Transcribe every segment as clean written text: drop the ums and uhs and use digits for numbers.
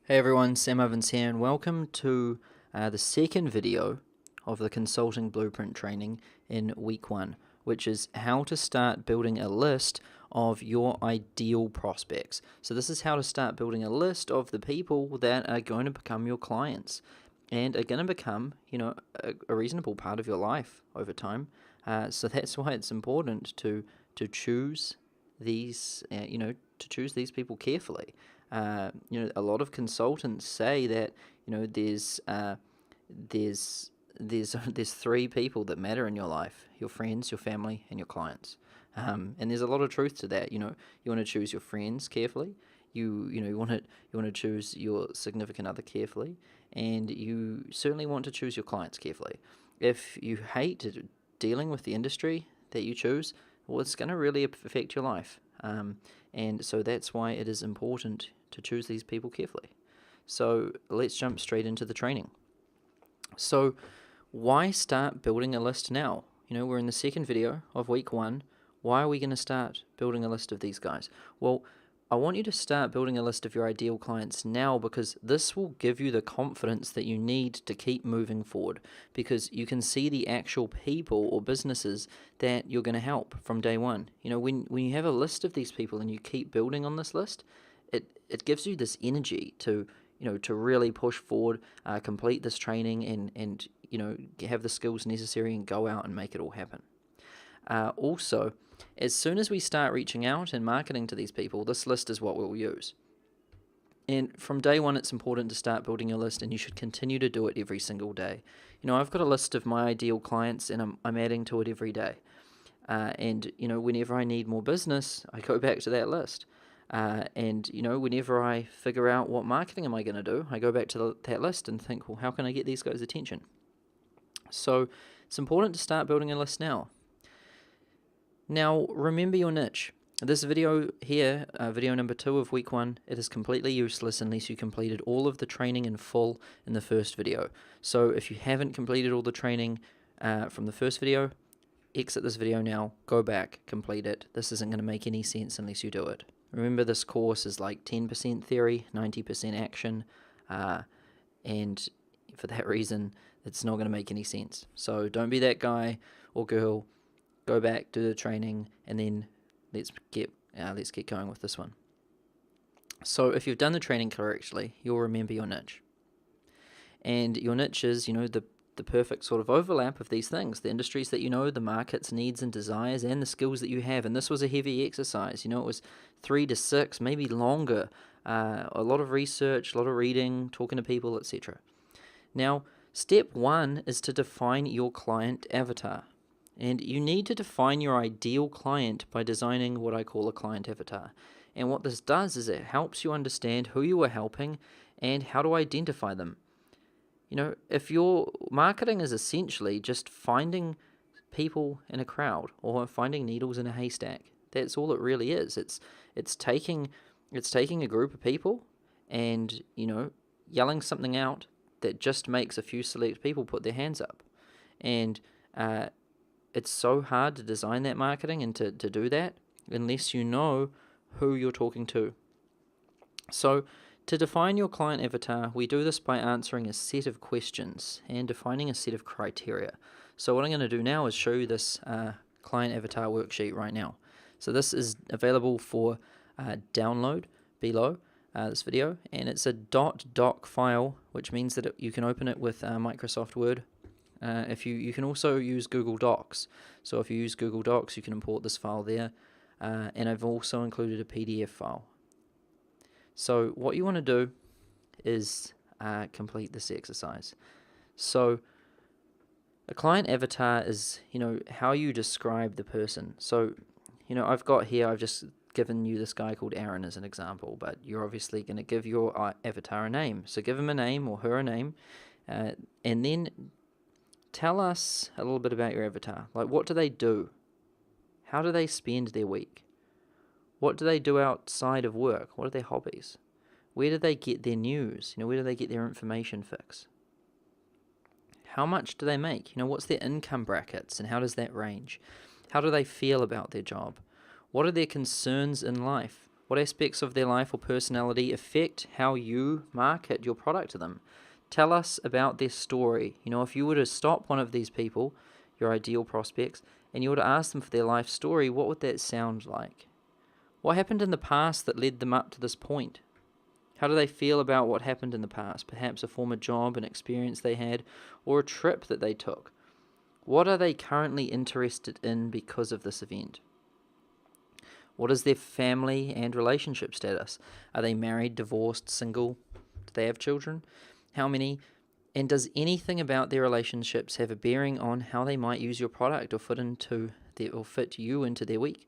Hey everyone, Sam Evans here, and welcome to the second video of the Consulting Blueprint training in week 1, which is how to start building a list of your ideal prospects. So this is how to start building a list of the people that are going to become your clients and are going to become, a reasonable part of your life over time. So that's why it's important to choose these people carefully. A lot of consultants say that there's there's three people that matter in your life: your friends, your family, and your clients. And there's a lot of truth to that. You want to choose your friends carefully. You want to choose your significant other carefully, and you certainly want to choose your clients carefully. If you hate dealing with the industry that you choose, well, it's going to really affect your life. And so that's why it is important to choose these people carefully. So let's jump straight into the training. So why start building a list now? We're in the second video of week 1. Why are we going to start building a list of these guys? Well, I want you to start building a list of your ideal clients now, because this will give you the confidence that you need to keep moving forward, because you can see the actual people or businesses that you're going to help from day one. When you have a list of these people and you keep building on this list, it gives you this energy to really push forward, complete this training, and have the skills necessary and go out and make it all happen. Also, as soon as we start reaching out and marketing to these people, this list is what we'll use. And from day one, it's important to start building your list, and you should continue to do it every single day. I've got a list of my ideal clients, and I'm adding to it every day. And whenever I need more business, I go back to that list. And whenever I figure out what marketing am I going to do, I go back to that list and think, well, how can I get these guys' attention? So it's important to start building a list now. Now, remember your niche. This video here, video number 2 of week 1, it is completely useless unless you completed all of the training in full in the first video. So if you haven't completed all the training from the first video, exit this video now, go back, complete it. This isn't going to make any sense unless you do it. Remember, this course is like 10% theory, 90% action, and for that reason, it's not going to make any sense. So don't be that guy or girl. Go back, do the training, and then let's get going with this one. So if you've done the training correctly, you'll remember your niche. And your niche is, the perfect sort of overlap of these things: the industries that the market's needs and desires, and the skills that you have. And this was a heavy exercise. It was 3 to 6, maybe longer, a lot of research, a lot of reading, talking to people, etc. Now, step 1 is to define your client avatar. And you need to define your ideal client by designing what I call a client avatar. And what this does is it helps you understand who you are helping and how to identify them. If your marketing is essentially just finding people in a crowd or finding needles in a haystack, that's all it really is. It's taking a group of people and yelling something out that just makes a few select people put their hands up. And it's so hard to design that marketing and to do that unless you know who you're talking to. So to define your client avatar, we do this by answering a set of questions and defining a set of criteria. So what I'm going to do now is show you this client avatar worksheet right now. So this is available for download below this video, and it's a .doc file, which means that you can open it with Microsoft Word. If you can also use Google Docs. So if you use Google Docs, you can import this file there. And I've also included a PDF file. So what you want to do is complete this exercise. So a client avatar is, how you describe the person. So, I've just given you this guy called Aaron as an example, but you're obviously going to give your avatar a name. So give him a name or her a name, and then tell us a little bit about your avatar. Like, what do they do? How do they spend their week? What do they do outside of work? What are their hobbies? Where do they get their news? Where do they get their information fix? How much do they make? What's their income brackets and how does that range? How do they feel about their job? What are their concerns in life? What aspects of their life or personality affect how you market your product to them? Tell us about their story. If you were to stop one of these people, your ideal prospects, and you were to ask them for their life story, what would that sound like? What happened in the past that led them up to this point? How do they feel about what happened in the past? Perhaps a former job, an experience they had, or a trip that they took. What are they currently interested in because of this event? What is their family and relationship status? Are they married, divorced, single? Do they have children? How many? And does anything about their relationships have a bearing on how they might use your product or fit you into their week?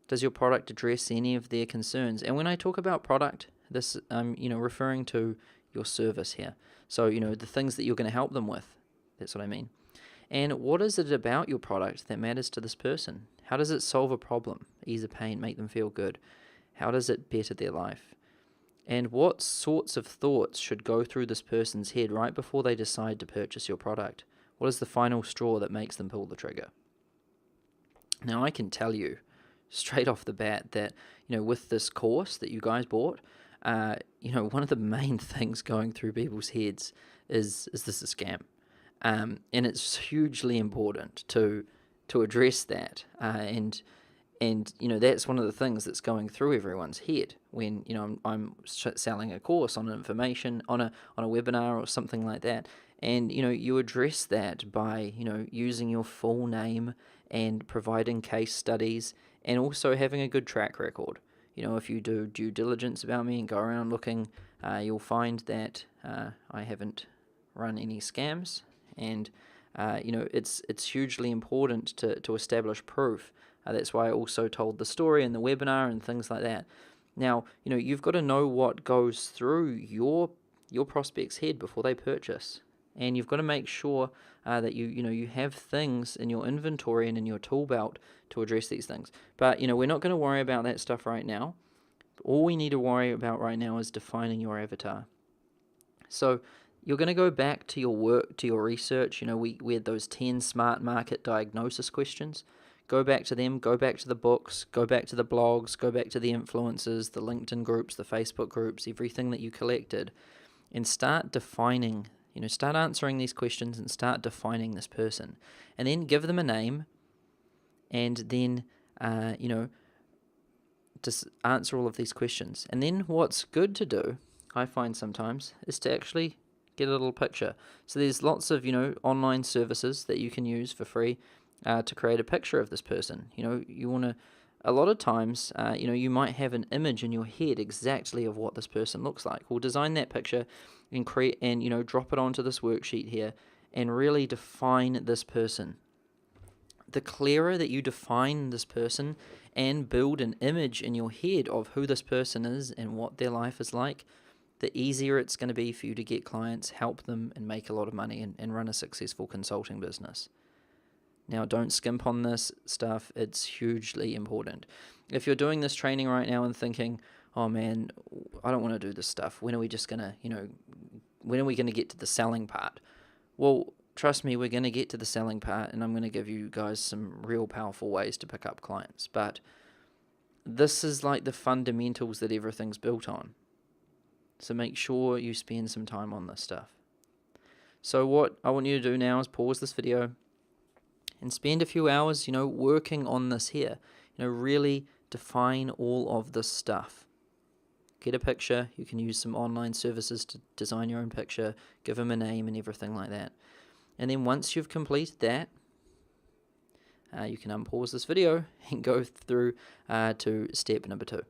Does your product address any of their concerns? And when I talk about product, this I'm referring to your service here. So the things that you're going to help them with. That's what I mean. And what is it about your product that matters to this person? How does it solve a problem, ease a pain, make them feel good? How does it better their life? And what sorts of thoughts should go through this person's head right before they decide to purchase your product? What is the final straw that makes them pull the trigger? Now, I can tell you straight off the bat that, with this course that you guys bought, one of the main things going through people's heads is this a scam? And it's hugely important to address that. And that's one of the things that's going through everyone's head when I'm selling a course on information on a webinar or something like that. And you address that by using your full name and providing case studies and also having a good track record. If you do due diligence about me and go around looking, you'll find that I haven't run any scams. And it's hugely important to establish proof. That's why I also told the story in the webinar and things like that. Now, you've got to know what goes through your prospect's head before they purchase, and you've got to make sure that you have things in your inventory and in your tool belt to address these things. But we're not going to worry about that stuff right now. All we need to worry about right now is defining your avatar. So you're going to go back to your work, to your research. We had those 10 smart market diagnosis questions. Go back to them, go back to the books, go back to the blogs, go back to the influencers, the LinkedIn groups, the Facebook groups, everything that you collected, and start defining, start answering these questions and start defining this person. And then give them a name, and then, just answer all of these questions. And then what's good to do, I find sometimes, is to actually get a little picture. So there's lots of, online services that you can use for free to create a picture of this person. You want to, a lot of times, you might have an image in your head exactly of what this person looks like. We'll design that picture and create and, drop it onto this worksheet here and really define this person. The clearer that you define this person and build an image in your head of who this person is and what their life is like, the easier it's going to be for you to get clients, help them, and make a lot of money and run a successful consulting business. Now, don't skimp on this stuff. It's hugely important. If you're doing this training right now and thinking, oh man, I don't want to do this stuff. When are we just going to, when are we going to get to the selling part? Well, trust me, we're going to get to the selling part, and I'm going to give you guys some real powerful ways to pick up clients. But this is like the fundamentals that everything's built on. So make sure you spend some time on this stuff. So what I want you to do now is pause this video and spend a few hours, working on this here. Really define all of this stuff. Get a picture. You can use some online services to design your own picture, give them a name and everything like that. And then once you've completed that, you can unpause this video and go through to step number 2.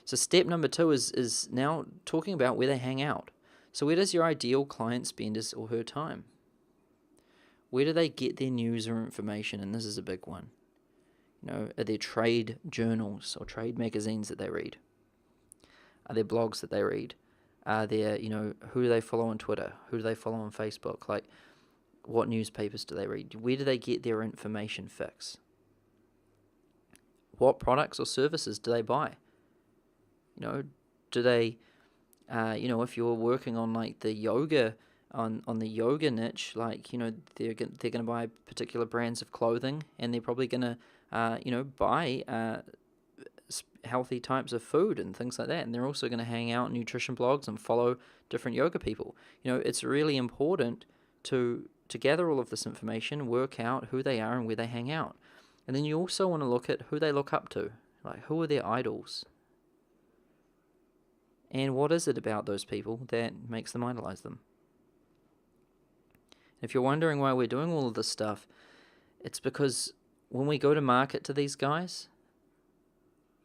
So step number 2 is now talking about where they hang out. So where does your ideal client spend his or her time? Where do they get their news or information? And this is a big one. Are there trade journals or trade magazines that they read? Are there blogs that they read? Are there, who do they follow on Twitter? Who do they follow on Facebook? Like, what newspapers do they read? Where do they get their information fix? What products or services do they buy? Do they, if you're working on like the yoga, on the yoga niche, like, they're going to buy particular brands of clothing, and they're probably going to, buy healthy types of food and things like that. And they're also going to hang out in nutrition blogs and follow different yoga people. It's really important to gather all of this information, work out who they are and where they hang out. And then you also want to look at who they look up to. Like, who are their idols? And what is it about those people that makes them idolize them? If you're wondering why we're doing all of this stuff, it's because when we go to market to these guys,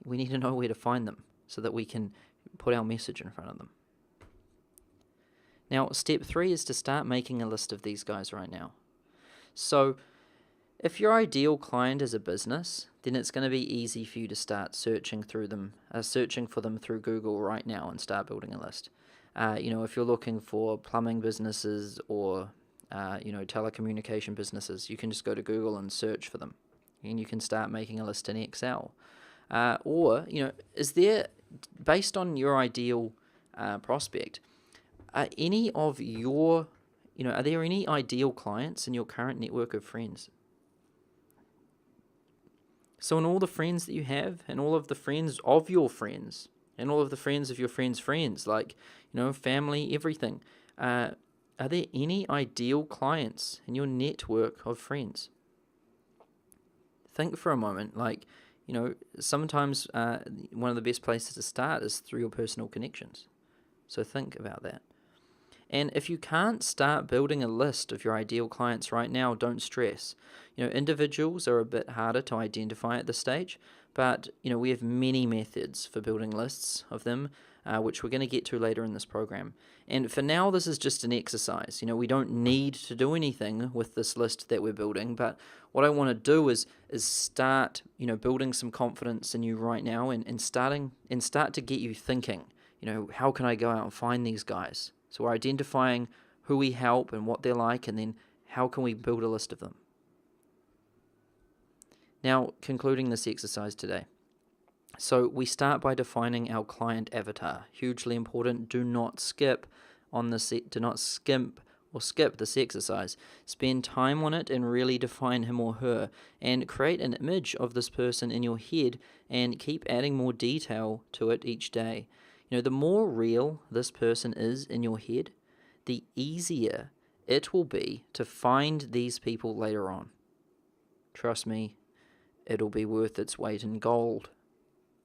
we need to know where to find them so that we can put our message in front of them. Now, step 3 is to start making a list of these guys right now. So, if your ideal client is a business, then it's going to be easy for you to start searching for them through Google right now and start building a list. If you're looking for plumbing businesses or telecommunication businesses, you can just go to Google and search for them, and you can start making a list in Excel. Is there, based on your ideal prospect, are there any ideal clients in your current network of friends? So in all the friends that you have, and all of the friends of your friends, and all of the friends of your friends' friends, family, everything, are there any ideal clients in your network of friends? Think for a moment. Sometimes one of the best places to start is through your personal connections. So think about that. And if you can't start building a list of your ideal clients right now, don't stress. Individuals are a bit harder to identify at this stage, but we have many methods for building lists of them, which we're going to get to later in this program. And for now, this is just an exercise. We don't need to do anything with this list that we're building, but what I want to do is start, building some confidence in you right now and start to get you thinking, how can I go out and find these guys? So we're identifying who we help and what they're like, and then how can we build a list of them? Now, concluding this exercise today. So we start by defining our client avatar. Hugely important. Do not skip or skip this exercise. Spend time on it and really define him or her, and create an image of this person in your head and keep adding more detail to it each day. The more real this person is in your head, the easier it will be to find these people later on. Trust me, it'll be worth its weight in gold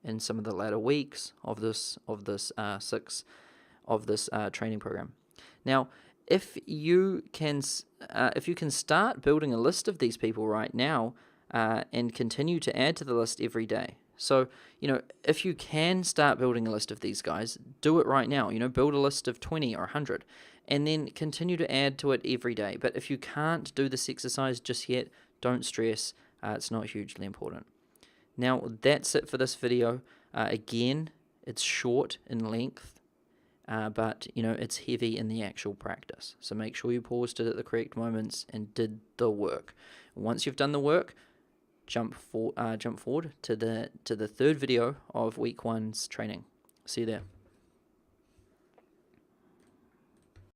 in some of the latter weeks of this training program. Now, if you can start building a list of these people right now and continue to add to the list every day. So, if you can start building a list of these guys, do it right now. Build a list of 20 or 100 and then continue to add to it every day. But if you can't do this exercise just yet, don't stress. It's not hugely important. Now, that's it for this video. Again, it's short in length, but, it's heavy in the actual practice. So make sure you paused it at the correct moments and did the work. Once you've done the work, jump forward to the third video of week 1's training. See you there.